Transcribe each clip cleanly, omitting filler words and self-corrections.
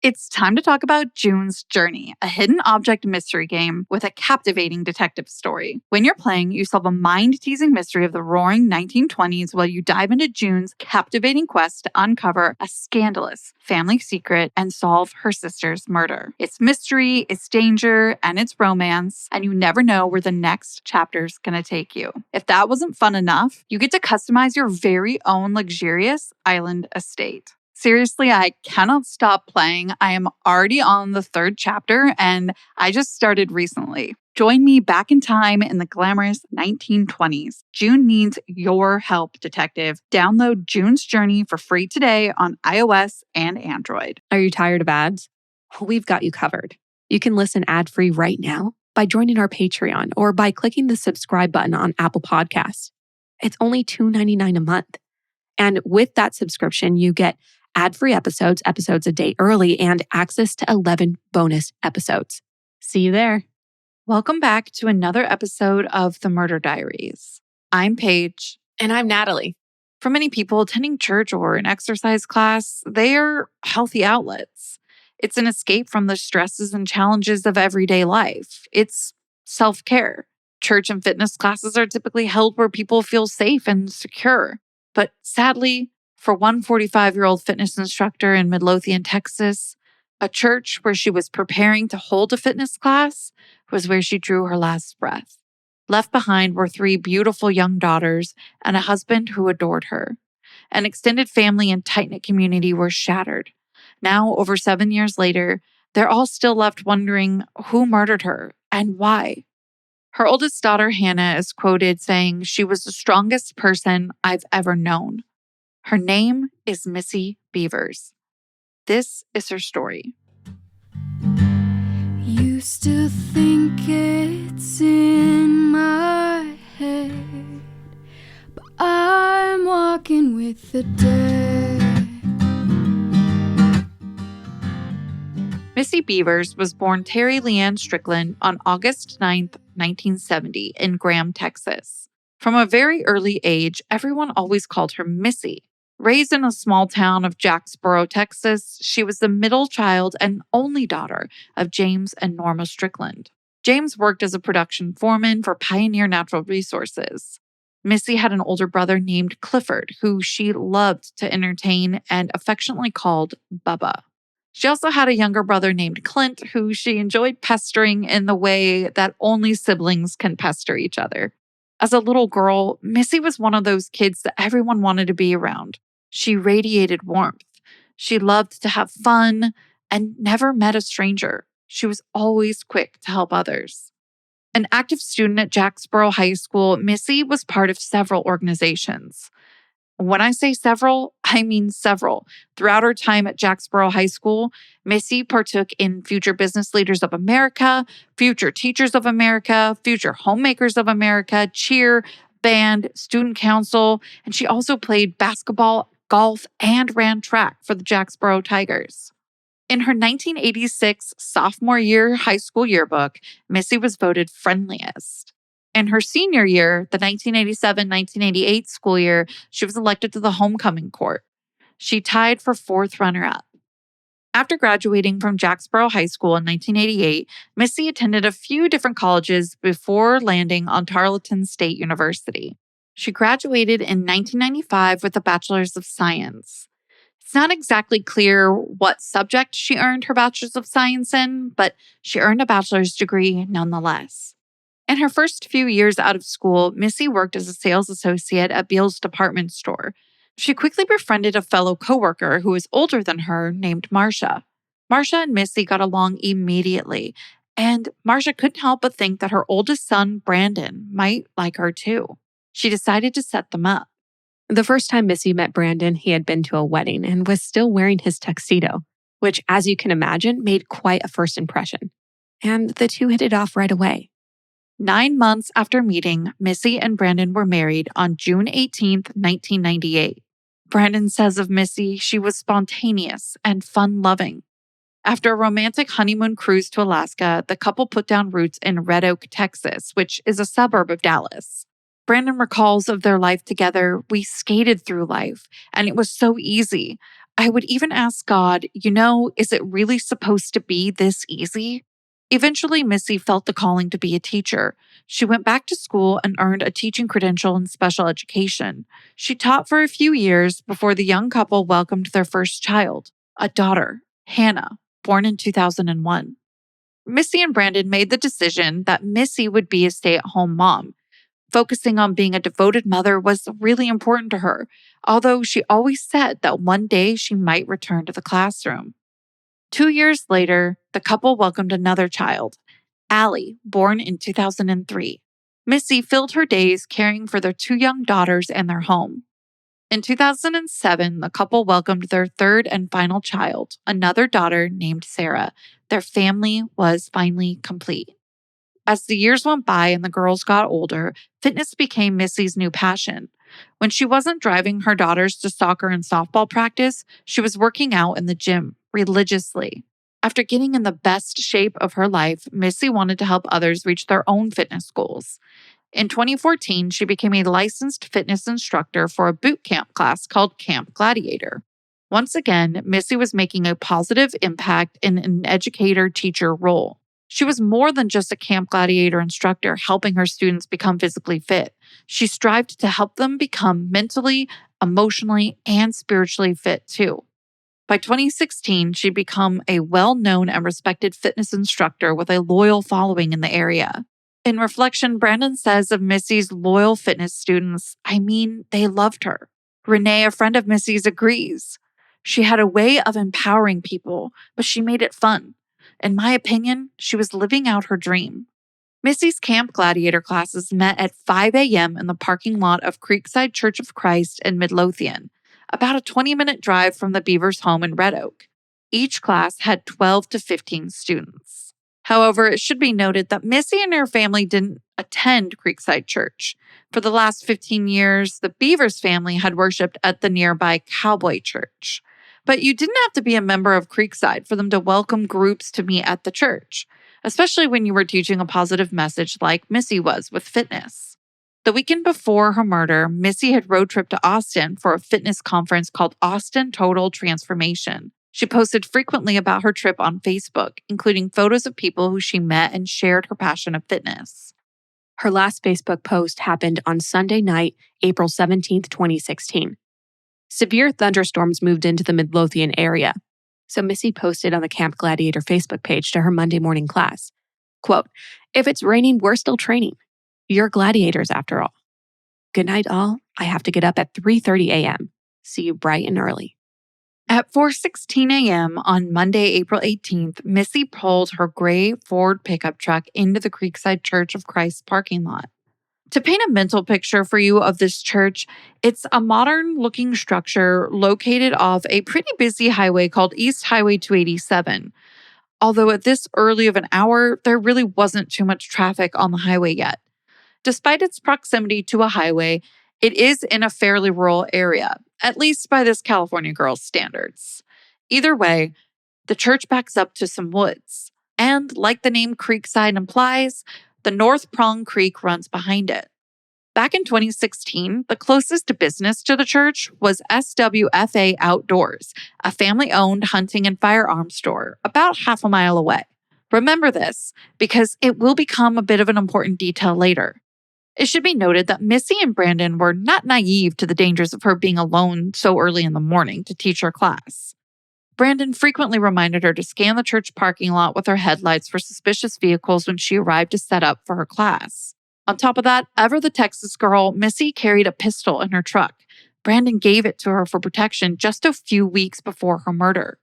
It's time to talk about June's Journey, a hidden object mystery game with a captivating detective story. When you're playing, you solve a mind-teasing mystery of the roaring 1920s while you dive into June's captivating quest to uncover a scandalous family secret and solve her sister's murder. It's mystery, it's danger, and it's romance, and you never know where the next chapter's gonna take you. If that wasn't fun enough, you get to customize your very own luxurious island estate. Seriously, I cannot stop playing. I am already on the 3rd chapter, and I just started recently. Join me back in time in the glamorous 1920s. June needs your help, detective. Download June's Journey for free today on iOS and Android. Are you tired of ads? Well, we've got you covered. You can listen ad-free right now by joining our Patreon or by clicking the subscribe button on Apple Podcasts. It's only $2.99 a month. And with that subscription, you get ad-free episodes a day early, and access to 11 bonus episodes. See you there. Welcome back to another episode of The Murder Diaries. I'm Paige. And I'm Natalie. For many people, attending church or an exercise class, they are healthy outlets. It's an escape from the stresses and challenges of everyday life. It's self-care. Church and fitness classes are typically held where people feel safe and secure. But sadly, for one 45-year-old fitness instructor in Midlothian, Texas, a church where she was preparing to hold a fitness class was where she drew her last breath. Left behind were 3 beautiful young daughters and a husband who adored her. An extended family and tight-knit community were shattered. Now, over 7 years later, they're all still left wondering who murdered her and why. Her oldest daughter, Hannah, is quoted saying, "She was the strongest person I've ever known." Her name is Missy Bevers. This is her story. Used to think it's in my head, but I'm walking with the dead. Missy Bevers was born Terri Leann Strickland on August 9th, 1970 in Graham, Texas. From a very early age, everyone always called her Missy. Raised in a small town of Jacksboro, Texas, she was the middle child and only daughter of James and Norma Strickland. James worked as a production foreman for Pioneer Natural Resources. Missy had an older brother named Clifford, who she loved to entertain and affectionately called Bubba. She also had a younger brother named Clint, who she enjoyed pestering in the way that only siblings can pester each other. As a little girl, Missy was one of those kids that everyone wanted to be around. She radiated warmth. She loved to have fun and never met a stranger. She was always quick to help others. An active student at Jacksboro High School, Missy was part of several organizations. When I say several, I mean several. Throughout her time at Jacksboro High School, Missy partook in Future Business Leaders of America, Future Teachers of America, Future Homemakers of America, cheer, band, student council, and she also played basketball, golf, and ran track for the Jacksboro Tigers. In her 1986 sophomore year high school yearbook, Missy was voted friendliest. In her senior year, the 1987-1988 school year, she was elected to the homecoming court. She tied for 4th runner-up. After graduating from Jacksboro High School in 1988, Missy attended a few different colleges before landing on Tarleton State University. She graduated in 1995 with a Bachelor's of Science. It's not exactly clear what subject she earned her Bachelor's of Science in, but she earned a bachelor's degree nonetheless. In her first few years out of school, Missy worked as a sales associate at Beal's department store. She quickly befriended a fellow coworker who was older than her named Marcia. Marcia and Missy got along immediately, and Marcia couldn't help but think that her oldest son, Brandon, might like her too. She decided to set them up. The first time Missy met Brandon, he had been to a wedding and was still wearing his tuxedo, which, as you can imagine, made quite a first impression. And the two hit it off right away. 9 months after meeting, Missy and Brandon were married on June 18th, 1998. Brandon says of Missy, she was spontaneous and fun-loving. After a romantic honeymoon cruise to Alaska, the couple put down roots in Red Oak, Texas, which is a suburb of Dallas. Brandon recalls of their life together, "We skated through life, and it was so easy. I would even ask God, is it really supposed to be this easy? Eventually, Missy felt the calling to be a teacher. She went back to school and earned a teaching credential in special education. She taught for a few years before the young couple welcomed their first child, a daughter, Hannah, born in 2001. Missy and Brandon made the decision that Missy would be a stay-at-home mom. Focusing on being a devoted mother was really important to her, although she always said that one day she might return to the classroom. 2 years later, the couple welcomed another child, Allie, born in 2003. Missy filled her days caring for their 2 young daughters and their home. In 2007, the couple welcomed their third and final child, another daughter named Sarah. Their family was finally complete. As the years went by and the girls got older, fitness became Missy's new passion. When she wasn't driving her daughters to soccer and softball practice, she was working out in the gym religiously. After getting in the best shape of her life, Missy wanted to help others reach their own fitness goals. In 2014, she became a licensed fitness instructor for a boot camp class called Camp Gladiator. Once again, Missy was making a positive impact in an educator-teacher role. She was more than just a Camp Gladiator instructor helping her students become physically fit. She strived to help them become mentally, emotionally, and spiritually fit too. By 2016, she'd become a well-known and respected fitness instructor with a loyal following in the area. In reflection, Brandon says of Missy's loyal fitness students, they loved her. Renee, a friend of Missy's, agrees. She had a way of empowering people, but she made it fun. In my opinion, she was living out her dream. Missy's Camp Gladiator classes met at 5 a.m. in the parking lot of Creekside Church of Christ in Midlothian, about a 20-minute drive from the Bevers' home in Red Oak. Each class had 12 to 15 students. However, it should be noted that Missy and her family didn't attend Creekside Church. For the last 15 years, the Bevers family had worshiped at the nearby Cowboy Church. But you didn't have to be a member of Creekside for them to welcome groups to meet at the church, especially when you were teaching a positive message like Missy was with fitness. The weekend before her murder, Missy had road tripped to Austin for a fitness conference called Austin Total Transformation. She posted frequently about her trip on Facebook, including photos of people who she met and shared her passion of fitness. Her last Facebook post happened on Sunday night, April 17, 2016. Severe thunderstorms moved into the Midlothian area, so Missy posted on the Camp Gladiator Facebook page to her Monday morning class, quote, "If it's raining, we're still training. You're gladiators after all. Good night, all. I have to get up at 3:30 a.m. See you bright and early." At 4:16 a.m. on Monday, April 18th, Missy pulled her gray Ford pickup truck into the Creekside Church of Christ parking lot. To paint a mental picture for you of this church, it's a modern-looking structure located off a pretty busy highway called East Highway 287. Although at this early of an hour, there really wasn't too much traffic on the highway yet. Despite its proximity to a highway, it is in a fairly rural area, at least by this California girl's standards. Either way, the church backs up to some woods. And like the name Creekside implies, the North Prong Creek runs behind it. Back in 2016, the closest business to the church was SWFA Outdoors, a family-owned hunting and firearms store about half a mile away. Remember this, because it will become a bit of an important detail later. It should be noted that Missy and Brandon were not naive to the dangers of her being alone so early in the morning to teach her class. Brandon frequently reminded her to scan the church parking lot with her headlights for suspicious vehicles when she arrived to set up for her class. On top of that, ever the Texas girl, Missy carried a pistol in her truck. Brandon gave it to her for protection just a few weeks before her murder.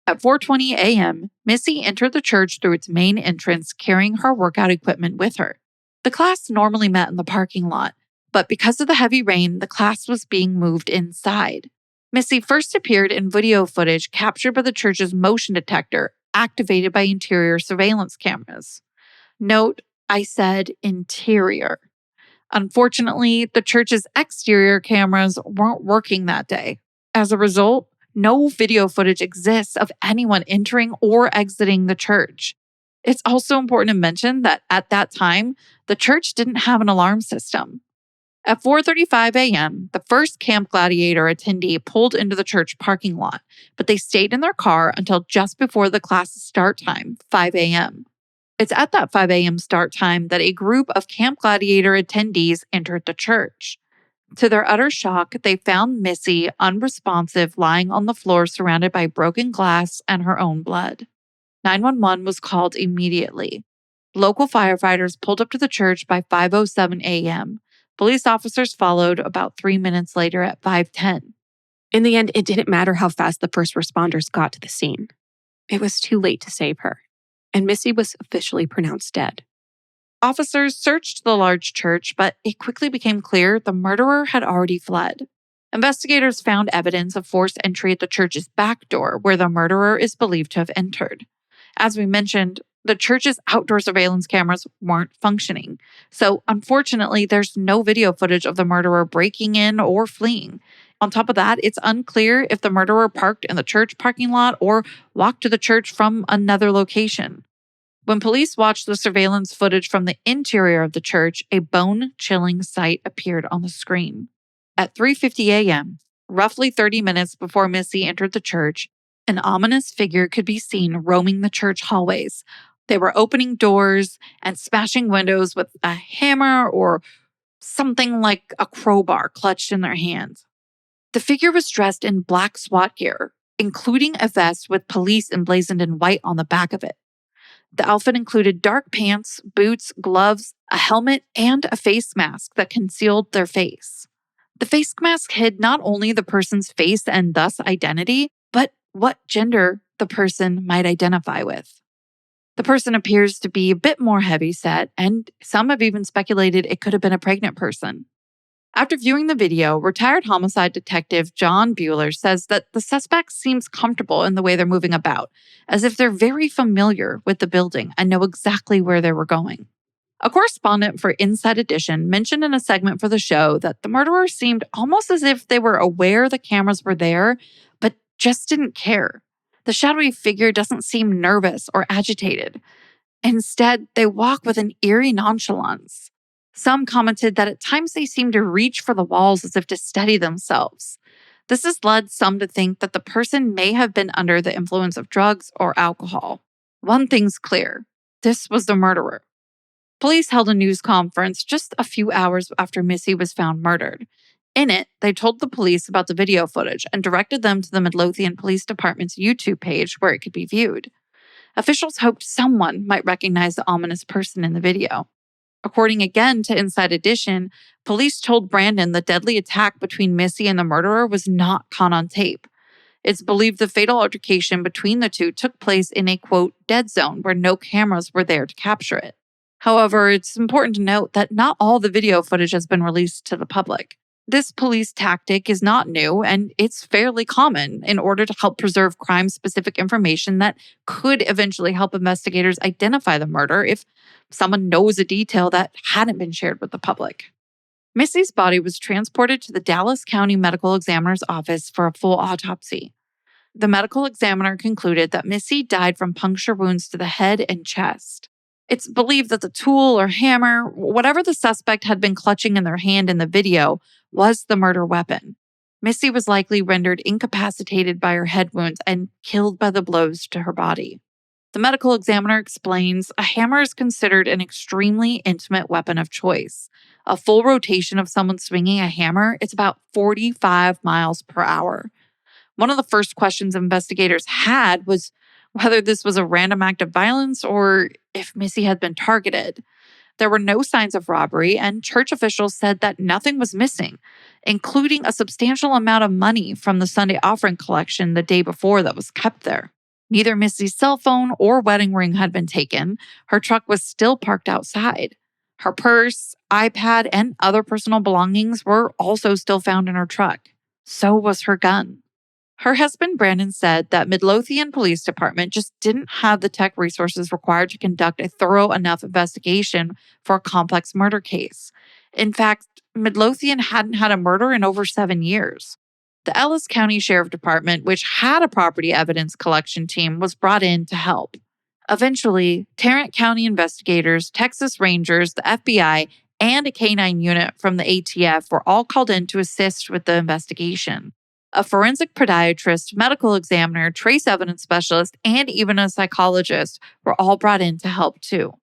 At 4:20 a.m., Missy entered the church through its main entrance carrying her workout equipment with her. The class normally met in the parking lot, but because of the heavy rain, the class was being moved inside. Missy first appeared in video footage captured by the church's motion detector, activated by interior surveillance cameras. Note, I said interior. Unfortunately, the church's exterior cameras weren't working that day. As a result, no video footage exists of anyone entering or exiting the church. It's also important to mention that at that time, the church didn't have an alarm system. At 4:35 a.m., the first Camp Gladiator attendee pulled into the church parking lot, but they stayed in their car until just before the class's start time, 5 a.m. It's at that 5 a.m. start time that a group of Camp Gladiator attendees entered the church. To their utter shock, they found Missy unresponsive, lying on the floor surrounded by broken glass and her own blood. 911 was called immediately. Local firefighters pulled up to the church by 5:07 a.m. Police officers followed about 3 minutes later at 5:10. In the end, it didn't matter how fast the first responders got to the scene. It was too late to save her, and Missy was officially pronounced dead. Officers searched the large church, but it quickly became clear the murderer had already fled. Investigators found evidence of forced entry at the church's back door, where the murderer is believed to have entered. As we mentioned, the church's outdoor surveillance cameras weren't functioning. So, unfortunately, there's no video footage of the murderer breaking in or fleeing. On top of that, it's unclear if the murderer parked in the church parking lot or walked to the church from another location. When police watched the surveillance footage from the interior of the church, a bone-chilling sight appeared on the screen. At 3:50 a.m., roughly 30 minutes before Missy entered the church, an ominous figure could be seen roaming the church hallways. They were opening doors and smashing windows with a hammer or something like a crowbar clutched in their hands. The figure was dressed in black SWAT gear, including a vest with police emblazoned in white on the back of it. The outfit included dark pants, boots, gloves, a helmet, and a face mask that concealed their face. The face mask hid not only the person's face and thus identity, but what gender the person might identify with. The person appears to be a bit more heavyset, and some have even speculated it could have been a pregnant person. After viewing the video, retired homicide detective John Bueller says that the suspect seems comfortable in the way they're moving about, as if they're very familiar with the building and know exactly where they were going. A correspondent for Inside Edition mentioned in a segment for the show that the murderer seemed almost as if they were aware the cameras were there, but just didn't care. The shadowy figure doesn't seem nervous or agitated. Instead, they walk with an eerie nonchalance. Some commented that at times they seem to reach for the walls as if to steady themselves. This has led some to think that the person may have been under the influence of drugs or alcohol. One thing's clear: this was the murderer. Police held a news conference just a few hours after Missy was found murdered. In it, they told the police about the video footage and directed them to the Midlothian Police Department's YouTube page where it could be viewed. Officials hoped someone might recognize the ominous person in the video. According again to Inside Edition, police told Brandon the deadly attack between Missy and the murderer was not caught on tape. It's believed the fatal altercation between the two took place in a, quote, dead zone where no cameras were there to capture it. However, it's important to note that not all the video footage has been released to the public. This police tactic is not new, and it's fairly common in order to help preserve crime-specific information that could eventually help investigators identify the murder if someone knows a detail that hadn't been shared with the public. Missy's body was transported to the Dallas County Medical Examiner's office for a full autopsy. The medical examiner concluded that Missy died from puncture wounds to the head and chest. It's believed that the tool or hammer, whatever the suspect had been clutching in their hand in the video, was the murder weapon. Missy was likely rendered incapacitated by her head wounds and killed by the blows to her body. The medical examiner explains a hammer is considered an extremely intimate weapon of choice. A full rotation of someone swinging a hammer is about 45 miles per hour. One of the first questions investigators had was whether this was a random act of violence or if Missy had been targeted. There were no signs of robbery, and church officials said that nothing was missing, including a substantial amount of money from the Sunday offering collection the day before that was kept there. Neither Missy's cell phone or wedding ring had been taken. Her truck was still parked outside. Her purse, iPad, and other personal belongings were also still found in her truck. So was her gun. Her husband, Brandon, said that Midlothian Police Department just didn't have the tech resources required to conduct a thorough enough investigation for a complex murder case. In fact, Midlothian hadn't had a murder in over 7 years. The Ellis County Sheriff Department, which had a property evidence collection team, was brought in to help. Eventually, Tarrant County investigators, Texas Rangers, the FBI, and a canine unit from the ATF were all called in to assist with the investigation. A forensic podiatrist, medical examiner, trace evidence specialist, and even a psychologist were all brought in to help too.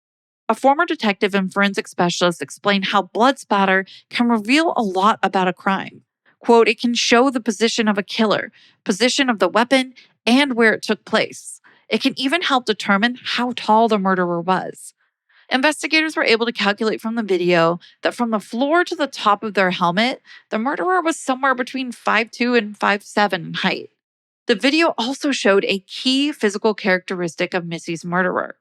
A former detective and forensic specialist explained how blood spatter can reveal a lot about a crime. Quote, it can show the position of a killer, position of the weapon, and where it took place. It can even help determine how tall the murderer was. Investigators were able to calculate from the video that from the floor to the top of their helmet, the murderer was somewhere between 5'2" and 5'7" in height. The video also showed a key physical characteristic of Missy's murderer.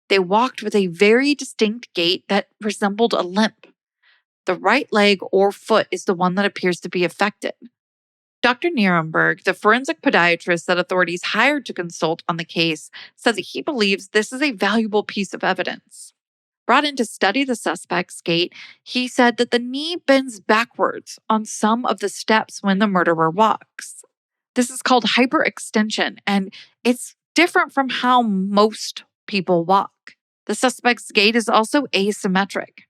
They walked with a very distinct gait that resembled a limp. The right leg or foot is the one that appears to be affected. Dr. Nierenberg, the forensic podiatrist that authorities hired to consult on the case, says that he believes this is a valuable piece of evidence. Brought in to study the suspect's gait, he said that the knee bends backwards on some of the steps when the murderer walks. This is called hyperextension, and it's different from how most people walk. The suspect's gait is also asymmetric.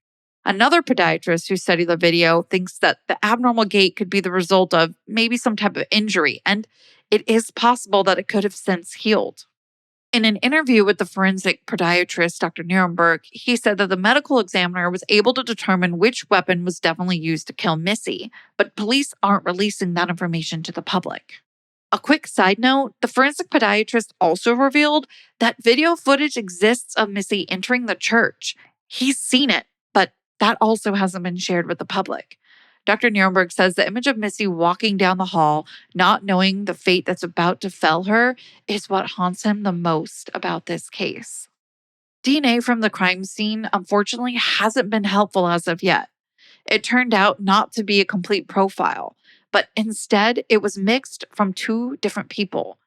Another podiatrist who studied the video thinks that the abnormal gait could be the result of maybe some type of injury, and it is possible that it could have since healed. In an interview with the forensic podiatrist, Dr. Nierenberg, he said that the medical examiner was able to determine which weapon was definitely used to kill Missy, but police aren't releasing that information to the public. A quick side note, the forensic podiatrist also revealed that video footage exists of Missy entering the church. He's seen it, but that also hasn't been shared with the public. Dr. Nierenberg says the image of Missy walking down the hall, not knowing the fate that's about to fell her, is what haunts him the most about this case. DNA from the crime scene, unfortunately, hasn't been helpful as of yet. It turned out not to be a complete profile, but instead it was mixed from two different people.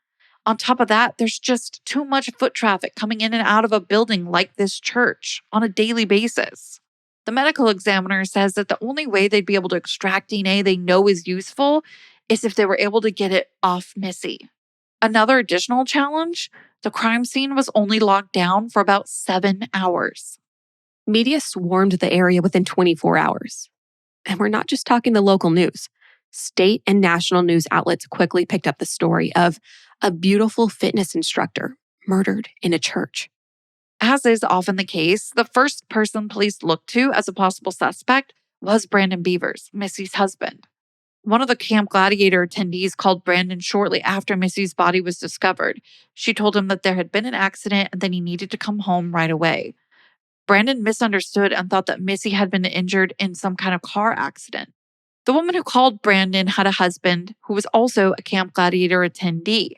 On top of that, there's just too much foot traffic coming in and out of a building like this church on a daily basis. The medical examiner says that the only way they'd be able to extract DNA they know is useful is if they were able to get it off Missy. Another additional challenge, the crime scene was only locked down for about 7 hours. Media swarmed the area within 24 hours. And we're not just talking the local news. State and national news outlets quickly picked up the story of a beautiful fitness instructor murdered in a church. As is often the case, the first person police looked to as a possible suspect was Brandon Bevers, Missy's husband. One of the Camp Gladiator attendees called Brandon shortly after Missy's body was discovered. She told him that there had been an accident and that he needed to come home right away. Brandon misunderstood and thought that Missy had been injured in some kind of car accident. The woman who called Brandon had a husband who was also a Camp Gladiator attendee.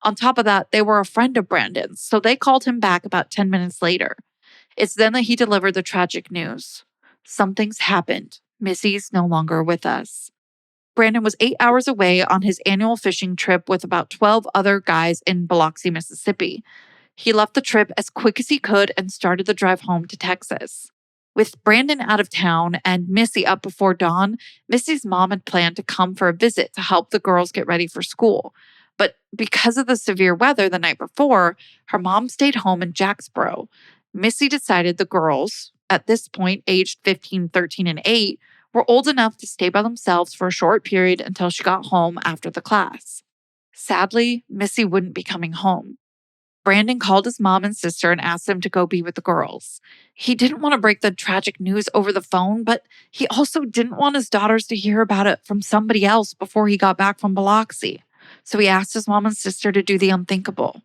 On top of that, they were a friend of Brandon's, so they called him back about 10 minutes later. It's then that he delivered the tragic news. Something's happened. Missy's no longer with us. Brandon was 8 hours away on his annual fishing trip with about 12 other guys in Biloxi, Mississippi. He left the trip as quick as he could and started the drive home to Texas. With Brandon out of town and Missy up before dawn, Missy's mom had planned to come for a visit to help the girls get ready for school. But because of the severe weather the night before, her mom stayed home in Jacksboro. Missy decided the girls, at this point aged 15, 13, and 8, were old enough to stay by themselves for a short period until she got home after the class. Sadly, Missy wouldn't be coming home. Brandon called his mom and sister and asked them to go be with the girls. He didn't want to break the tragic news over the phone, but he also didn't want his daughters to hear about it from somebody else before he got back from Biloxi. So he asked his mom and sister to do the unthinkable,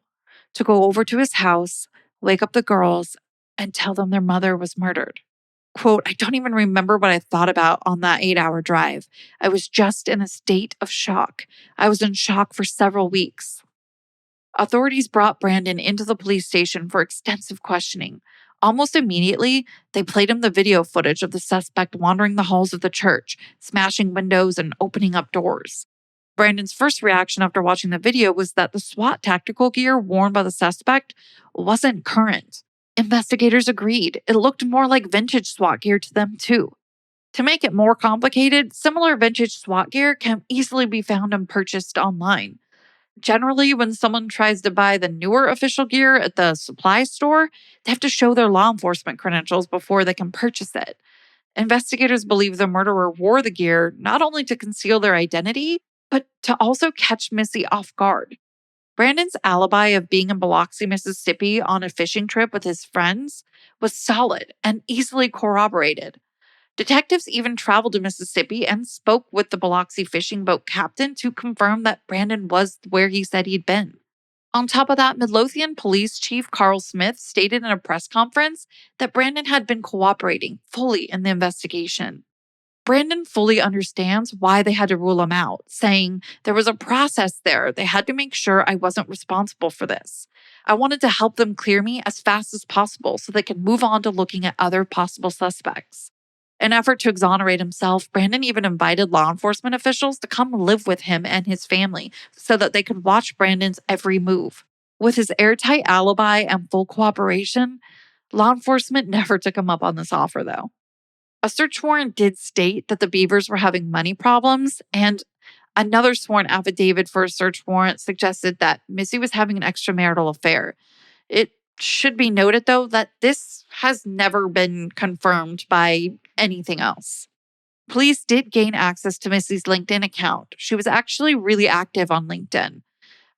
to go over to his house, wake up the girls, and tell them their mother was murdered. Quote, I don't even remember what I thought about on that 8-hour drive. I was just in a state of shock. I was in shock for several weeks. Authorities brought Brandon into the police station for extensive questioning. Almost immediately, they played him the video footage of the suspect wandering the halls of the church, smashing windows and opening up doors. Brandon's first reaction after watching the video was that the SWAT tactical gear worn by the suspect wasn't current. Investigators agreed. It looked more like vintage SWAT gear to them, too. To make it more complicated, similar vintage SWAT gear can easily be found and purchased online. Generally, when someone tries to buy the newer official gear at the supply store, they have to show their law enforcement credentials before they can purchase it. Investigators believe the murderer wore the gear not only to conceal their identity, but to also catch Missy off guard. Brandon's alibi of being in Biloxi, Mississippi on a fishing trip with his friends was solid and easily corroborated. Detectives even traveled to Mississippi and spoke with the Biloxi fishing boat captain to confirm that Brandon was where he said he'd been. On top of that, Midlothian Police Chief Carl Smith stated in a press conference that Brandon had been cooperating fully in the investigation. Brandon fully understands why they had to rule him out, saying, "There was a process there. They had to make sure I wasn't responsible for this. I wanted to help them clear me as fast as possible so they could move on to looking at other possible suspects." In an effort to exonerate himself, Brandon even invited law enforcement officials to come live with him and his family so that they could watch Brandon's every move. With his airtight alibi and full cooperation, law enforcement never took him up on this offer, though. A search warrant did state that the Bevers were having money problems, and another sworn affidavit for a search warrant suggested that Missy was having an extramarital affair. It should be noted, though, that this has never been confirmed by anything else. Police did gain access to Missy's LinkedIn account. She was actually really active on LinkedIn.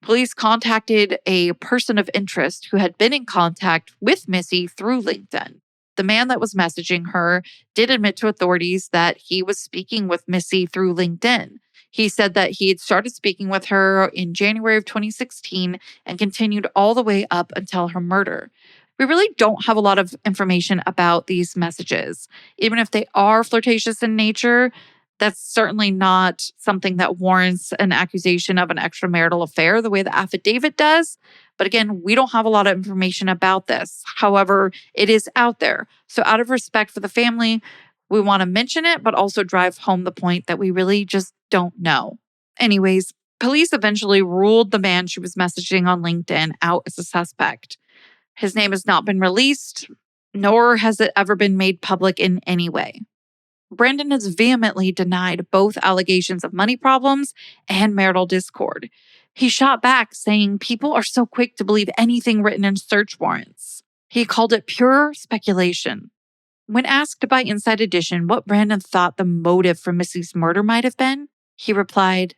Police contacted a person of interest who had been in contact with Missy through LinkedIn. The man that was messaging her did admit to authorities that he was speaking with Missy through LinkedIn. He said that he had started speaking with her in January of 2016 and continued all the way up until her murder. We really don't have a lot of information about these messages. Even if they are flirtatious in nature, that's certainly not something that warrants an accusation of an extramarital affair the way the affidavit does. But again, we don't have a lot of information about this. However, it is out there. So out of respect for the family, we want to mention it, but also drive home the point that we really just don't know. Anyways, police eventually ruled the man she was messaging on LinkedIn out as a suspect. His name has not been released, nor has it ever been made public in any way. Brandon has vehemently denied both allegations of money problems and marital discord. He shot back, saying people are so quick to believe anything written in search warrants. He called it pure speculation. When asked by Inside Edition what Brandon thought the motive for Missy's murder might have been, he replied,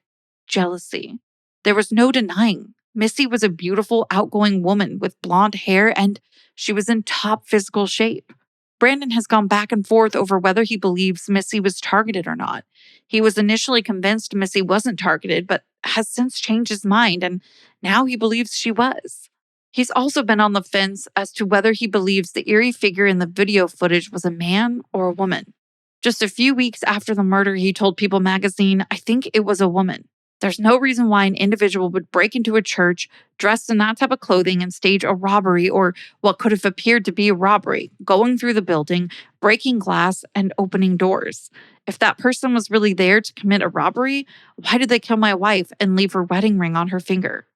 jealousy. There was no denying. Missy was a beautiful, outgoing woman with blonde hair, and she was in top physical shape. Brandon has gone back and forth over whether he believes Missy was targeted or not. He was initially convinced Missy wasn't targeted, but has since changed his mind, and now he believes she was. He's also been on the fence as to whether he believes the eerie figure in the video footage was a man or a woman. Just a few weeks after the murder, he told People magazine, "I think it was a woman. There's no reason why an individual would break into a church dressed in that type of clothing and stage a robbery or what could have appeared to be a robbery, going through the building, breaking glass, and opening doors. If that person was really there to commit a robbery, why did they kill my wife and leave her wedding ring on her finger?"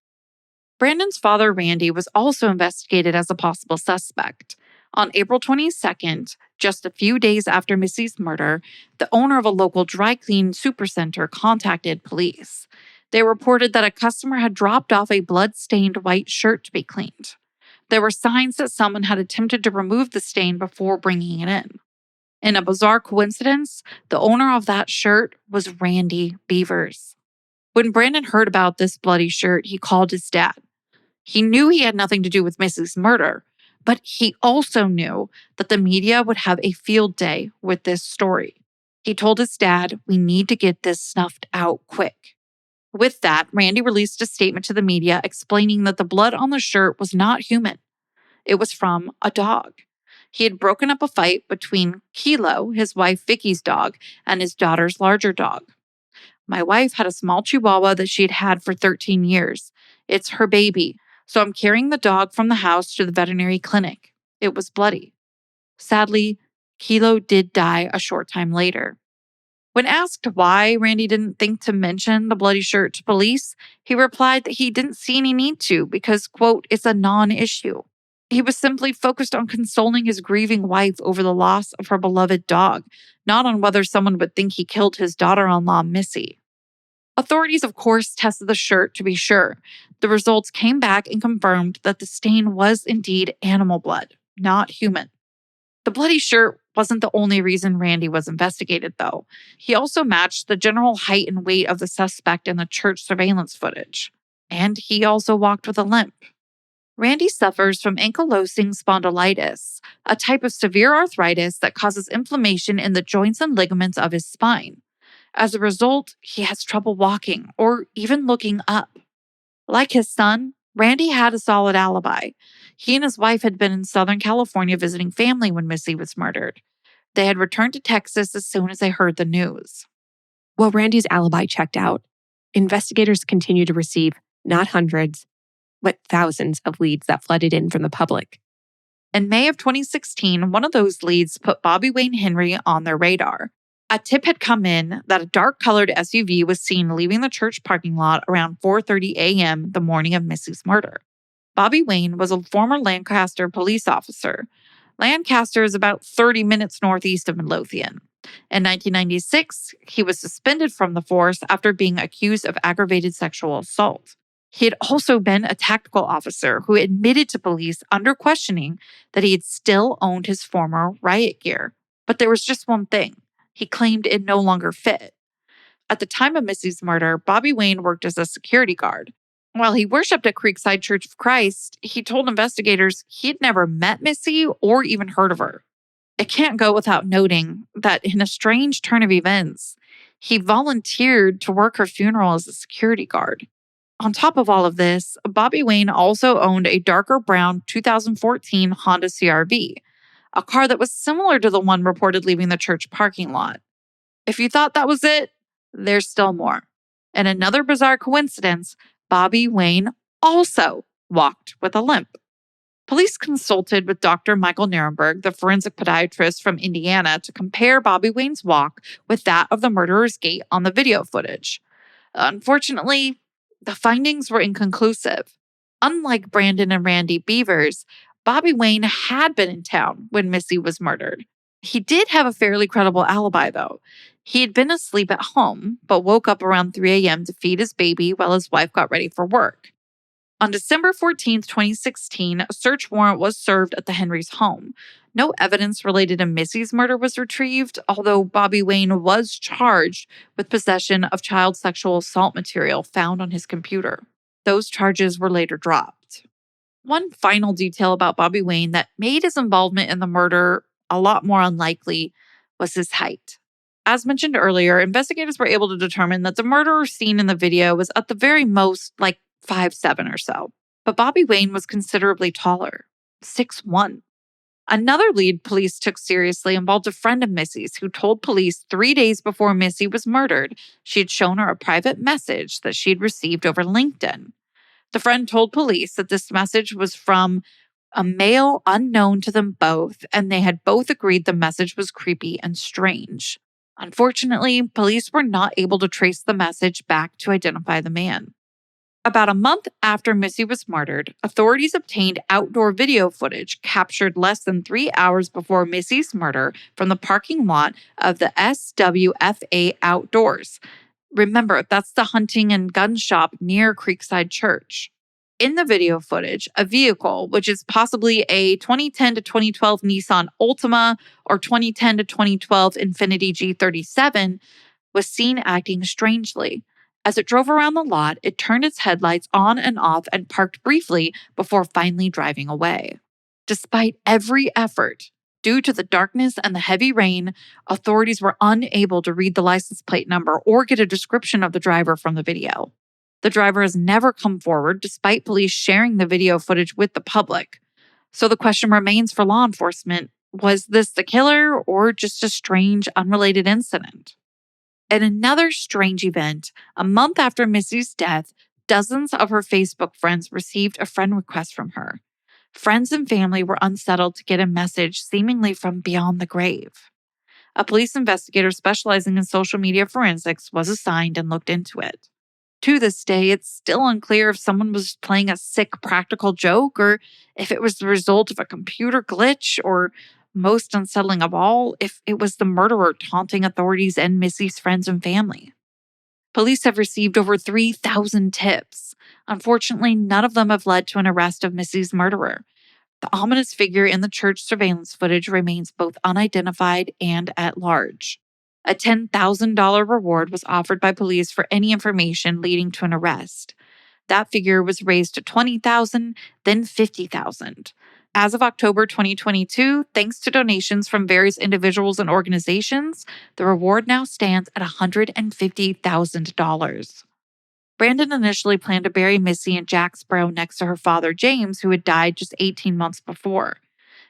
Brandon's father, Randy, was also investigated as a possible suspect. On April 22nd, just a few days after Missy's murder, the owner of a local dry clean supercenter contacted police. They reported that a customer had dropped off a blood-stained white shirt to be cleaned. There were signs that someone had attempted to remove the stain before bringing it in. In a bizarre coincidence, the owner of that shirt was Randy Bevers. When Brandon heard about this bloody shirt, he called his dad. He knew he had nothing to do with Missy's murder, but he also knew that the media would have a field day with this story. He told his dad, "We need to get this snuffed out quick." With that, Randy released a statement to the media explaining that the blood on the shirt was not human. It was from a dog. He had broken up a fight between Kilo, his wife Vicky's dog, and his daughter's larger dog. "My wife had a small chihuahua that she had had for 13 years. It's her baby. So I'm carrying the dog from the house to the veterinary clinic. It was bloody." Sadly, Kilo did die a short time later. When asked why Randy didn't think to mention the bloody shirt to police, he replied that he didn't see any need to because, quote, "it's a non-issue." He was simply focused on consoling his grieving wife over the loss of her beloved dog, not on whether someone would think he killed his daughter-in-law, Missy. Authorities, of course, tested the shirt to be sure. The results came back and confirmed that the stain was indeed animal blood, not human. The bloody shirt wasn't the only reason Randy was investigated, though. He also matched the general height and weight of the suspect in the church surveillance footage. And he also walked with a limp. Randy suffers from ankylosing spondylitis, a type of severe arthritis that causes inflammation in the joints and ligaments of his spine. As a result, he has trouble walking or even looking up. Like his son, Randy had a solid alibi. He and his wife had been in Southern California visiting family when Missy was murdered. They had returned to Texas as soon as they heard the news. While Randy's alibi checked out, investigators continued to receive not hundreds, but thousands of leads that flooded in from the public. In May of 2016, one of those leads put Bobby Wayne Henry on their radar. A tip had come in that a dark-colored SUV was seen leaving the church parking lot around 4:30 a.m. the morning of Missy's murder. Bobby Wayne was a former Lancaster police officer. Lancaster is about 30 minutes northeast of Midlothian. In 1996, he was suspended from the force after being accused of aggravated sexual assault. He had also been a tactical officer who admitted to police under questioning that he had still owned his former riot gear. But there was just one thing. He claimed it no longer fit. At the time of Missy's murder, Bobby Wayne worked as a security guard. While he worshiped at Creekside Church of Christ, he told investigators he had never met Missy or even heard of her. It can't go without noting that in a strange turn of events, he volunteered to work her funeral as a security guard. On top of all of this, Bobby Wayne also owned a darker brown 2014 Honda CR-V, a car that was similar to the one reported leaving the church parking lot. If you thought that was it, there's still more. And another bizarre coincidence, Bobby Wayne also walked with a limp. Police consulted with Dr. Michael Nirenberg, the forensic podiatrist from Indiana, to compare Bobby Wayne's walk with that of the murderer's gait on the video footage. Unfortunately, the findings were inconclusive. Unlike Brandon and Randy Bevers, Bobby Wayne had been in town when Missy was murdered. He did have a fairly credible alibi, though. He had been asleep at home, but woke up around 3 a.m. to feed his baby while his wife got ready for work. On December 14, 2016, a search warrant was served at the Henrys' home. No evidence related to Missy's murder was retrieved, although Bobby Wayne was charged with possession of child sexual assault material found on his computer. Those charges were later dropped. One final detail about Bobby Wayne that made his involvement in the murder a lot more unlikely was his height. As mentioned earlier, investigators were able to determine that the murderer seen in the video was at the very most like 5'7" or so. But Bobby Wayne was considerably taller, 6'1". Another lead police took seriously involved a friend of Missy's who told police 3 days before Missy was murdered, she had shown her a private message that she had received over LinkedIn. The friend told police that this message was from a male unknown to them both, and they had both agreed the message was creepy and strange. Unfortunately, police were not able to trace the message back to identify the man. About a month after Missy was murdered, authorities obtained outdoor video footage captured less than 3 hours before Missy's murder from the parking lot of the SWFA Outdoors. Remember, that's the hunting and gun shop near Creekside Church. In the video footage, a vehicle, which is possibly a 2010 to 2012 Nissan Altima or 2010 to 2012 Infiniti G37, was seen acting strangely. As it drove around the lot, it turned its headlights on and off and parked briefly before finally driving away. Despite every effort, due to the darkness and the heavy rain, authorities were unable to read the license plate number or get a description of the driver from the video. The driver has never come forward despite police sharing the video footage with the public. So the question remains for law enforcement, was this the killer or just a strange, unrelated incident? In another strange event, a month after Missy's death, dozens of her Facebook friends received a friend request from her. Friends and family were unsettled to get a message seemingly from beyond the grave. A police investigator specializing in social media forensics was assigned and looked into it. To this day, it's still unclear if someone was playing a sick practical joke or if it was the result of a computer glitch or, most unsettling of all, if it was the murderer taunting authorities and Missy's friends and family. Police have received over 3,000 tips. Unfortunately, none of them have led to an arrest of Missy's murderer. The ominous figure in the church surveillance footage remains both unidentified and at large. A $10,000 reward was offered by police for any information leading to an arrest. That figure was raised to $20,000, then $50,000. As of October 2022, thanks to donations from various individuals and organizations, the reward now stands at $150,000. Brandon initially planned to bury Missy in Jacksboro next to her father, James, who had died just 18 months before.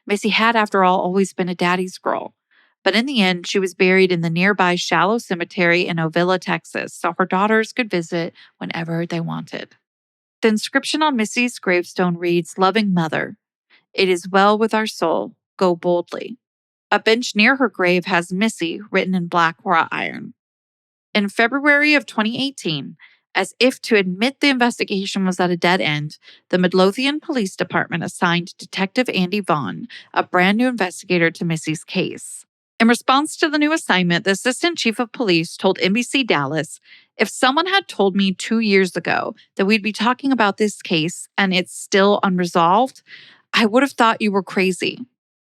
Missy had, after all, always been a daddy's girl. But in the end, she was buried in the nearby shallow cemetery in Ovilla, Texas, so her daughters could visit whenever they wanted. The inscription on Missy's gravestone reads, "Loving Mother, it is well with our soul, go boldly." A bench near her grave has Missy written in black wrought iron. In February of 2018, as if to admit the investigation was at a dead end, the Midlothian Police Department assigned Detective Andy Vaughn, a brand new investigator, to Missy's case. In response to the new assignment, the Assistant Chief of Police told NBC Dallas, "If someone had told me 2 years ago that we'd be talking about this case and it's still unresolved, I would have thought you were crazy.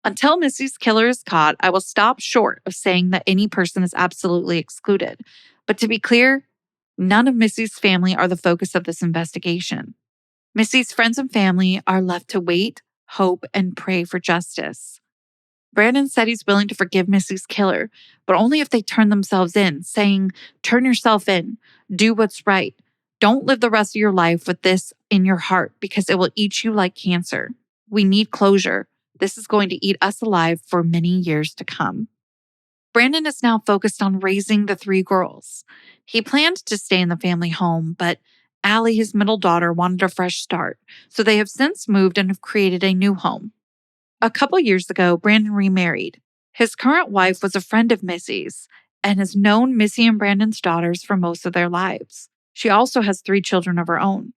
Until Missy's killer is caught, I will stop short of saying that any person is absolutely excluded. But to be clear, none of Missy's family are the focus of this investigation. Missy's friends and family are left to wait, hope, and pray for justice." Brandon said he's willing to forgive Missy's killer, but only if they turn themselves in, saying, "Turn yourself in, do what's right. Don't live the rest of your life with this in your heart because it will eat you like cancer. We need closure. This is going to eat us alive for many years to come." Brandon is now focused on raising the 3 girls. He planned to stay in the family home, but Allie, his middle daughter, wanted a fresh start, so they have since moved and have created a new home. A couple years ago, Brandon remarried. His current wife was a friend of Missy's and has known Missy and Brandon's daughters for most of their lives. She also has 3 children of her own.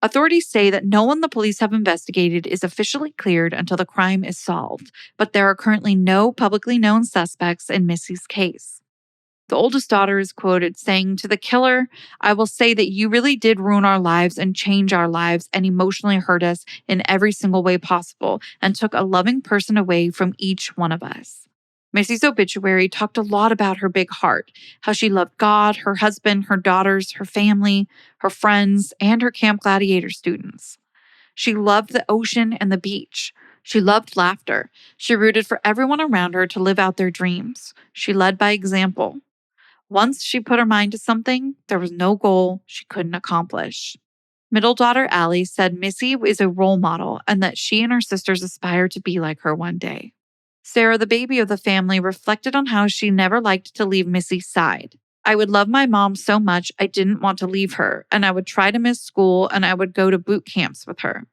Authorities say that no one the police have investigated is officially cleared until the crime is solved, but there are currently no publicly known suspects in Missy's case. The oldest daughter is quoted saying to the killer, "I will say that you really did ruin our lives and change our lives and emotionally hurt us in every single way possible and took a loving person away from each one of us." Missy's obituary talked a lot about her big heart, how she loved God, her husband, her daughters, her family, her friends, and her Camp Gladiator students. She loved the ocean and the beach. She loved laughter. She rooted for everyone around her to live out their dreams. She led by example. Once she put her mind to something, there was no goal she couldn't accomplish. Middle daughter Allie said Missy is a role model and that she and her sisters aspire to be like her one day. Sarah, the baby of the family, reflected on how she never liked to leave Missy's side. "I would love my mom so much I didn't want to leave her, and I would try to miss school and I would go to boot camps with her."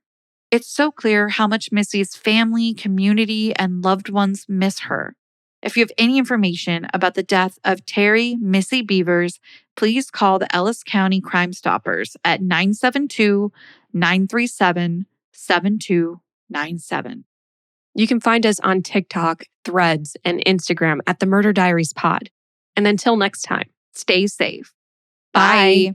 It's so clear how much Missy's family, community, and loved ones miss her. If you have any information about the death of Terri Missy Bevers, please call the Ellis County Crime Stoppers at 972-937-7297. You can find us on TikTok, Threads, and Instagram at The Murder Diaries Pod. And until next time, Stay safe. bye.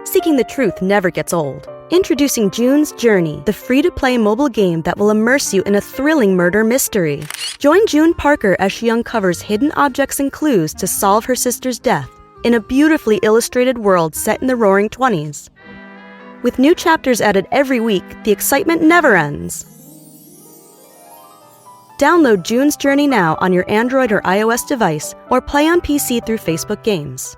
Seeking the truth never gets old. Introducing June's Journey, the free-to-play mobile game that will immerse you in a thrilling murder mystery. Join June Parker as she uncovers hidden objects and clues to solve her sister's death in a beautifully illustrated world set in the Roaring 20s. With new chapters added every week, the excitement never ends. Download June's Journey now on your Android or iOS device or play on PC through Facebook Games.